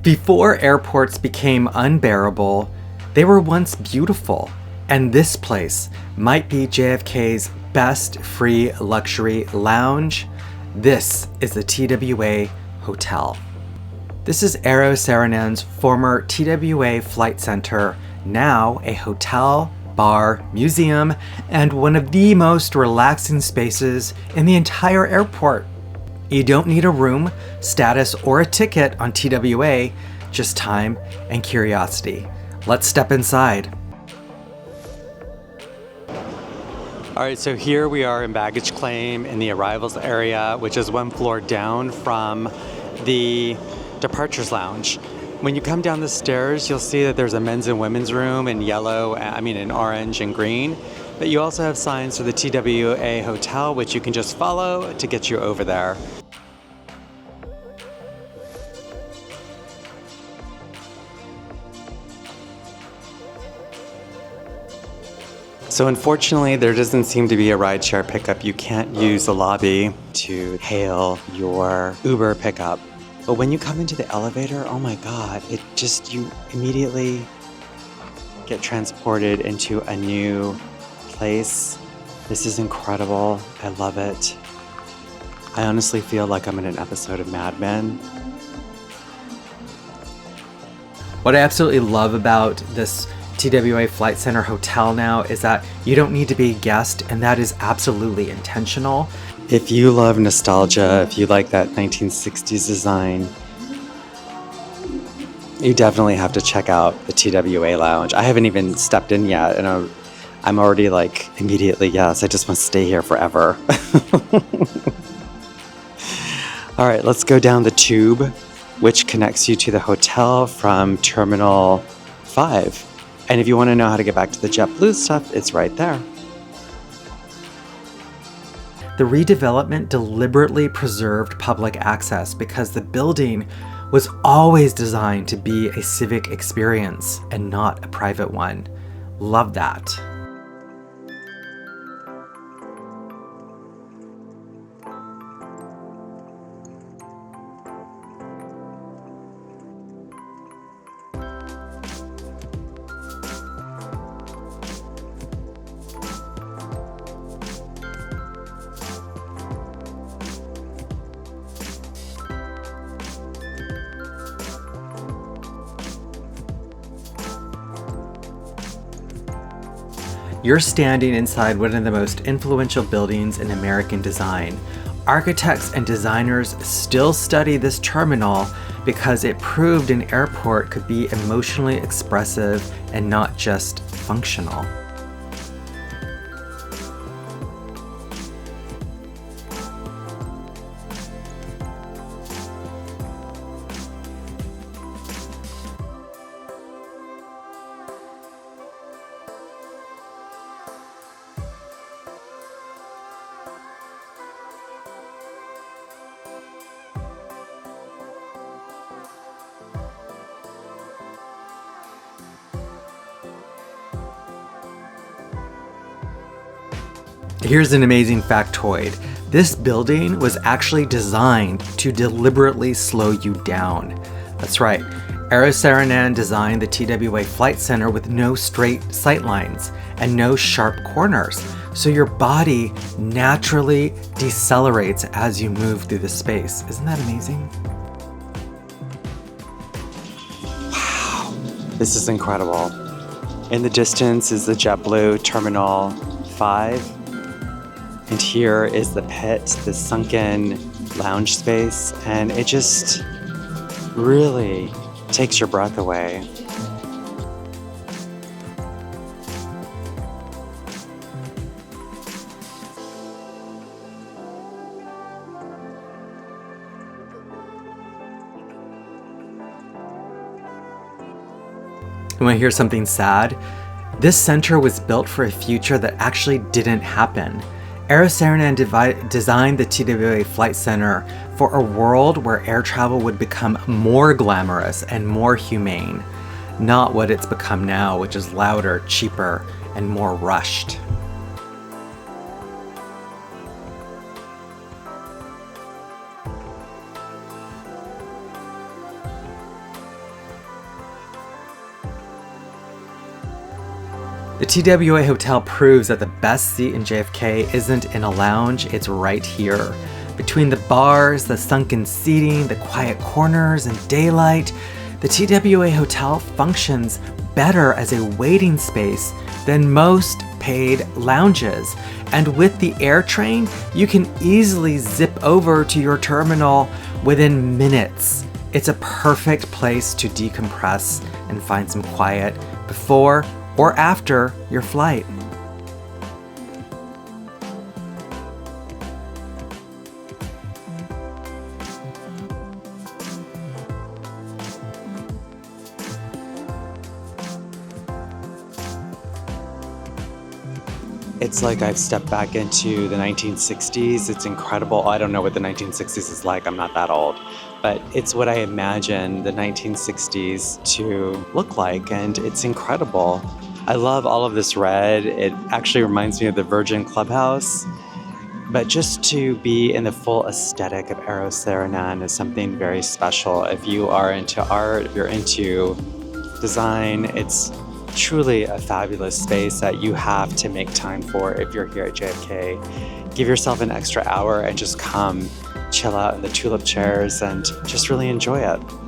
Before airports became unbearable, they were once beautiful, and this place might be JFK's best free luxury lounge. This is the TWA Hotel. This is Eero Saarinen's former TWA Flight Center, now a hotel, bar, museum, and one of the most relaxing spaces in the entire airport. You don't need a room, status, or a ticket on TWA, just time and curiosity. Let's step inside. All right, so here we are in baggage claim in the arrivals area, which is one floor down from the departures lounge. When you come down the stairs, you'll see that there's a men's and women's room in in orange and green. But you also have signs for the TWA Hotel, which you can just follow to get you over there. So unfortunately, there doesn't seem to be a rideshare pickup. You can't use the lobby to hail your Uber pickup. But when you come into the elevator, oh my God, you immediately get transported into a new place. This is incredible. I love it. I honestly feel like I'm in an episode of Mad Men. What I absolutely love about this TWA Flight Center hotel now is that you don't need to be a guest, and that is absolutely intentional. If you love nostalgia, if you like that 1960s design, you definitely have to check out the TWA Lounge. I haven't even stepped in yet, and I'm already like, immediately, yes, I just want to stay here forever. All right, let's go down the tube, which connects you to the hotel from Terminal 5. And if you want to know how to get back to the JetBlue stuff, it's right there. The redevelopment deliberately preserved public access because the building was always designed to be a civic experience and not a private one. Love that. You're standing inside one of the most influential buildings in American design. Architects and designers still study this terminal because it proved an airport could be emotionally expressive and not just functional. Here's an amazing factoid. This building was actually designed to deliberately slow you down. That's right. Eero Saarinen designed the TWA Flight Center with no straight sightlines and no sharp corners, so your body naturally decelerates as you move through the space. Isn't that amazing? Wow, this is incredible. In the distance is the JetBlue Terminal 5. And here is the pit, the sunken lounge space, and it just really takes your breath away. You want to hear something sad? This center was built for a future that actually didn't happen. Eero Saarinen designed the TWA Flight Center for a world where air travel would become more glamorous and more humane, not what it's become now, which is louder, cheaper, and more rushed. The TWA Hotel proves that the best seat in JFK isn't in a lounge, it's right here. Between the bars, the sunken seating, the quiet corners, and daylight, the TWA Hotel functions better as a waiting space than most paid lounges. And with the AirTrain, you can easily zip over to your terminal within minutes. It's a perfect place to decompress and find some quiet before or after your flight. It's like I've stepped back into the 1960s. It's incredible. I don't know what the 1960s is like. I'm not that old. But it's what I imagine the 1960s to look like, and it's incredible. I love all of this red. It actually reminds me of the Virgin Clubhouse. But just to be in the full aesthetic of Eero Saarinen is something very special. If you are into art, if you're into design, it's truly a fabulous space that you have to make time for if you're here at JFK. Give yourself an extra hour and just come chill out in the tulip chairs and just really enjoy it.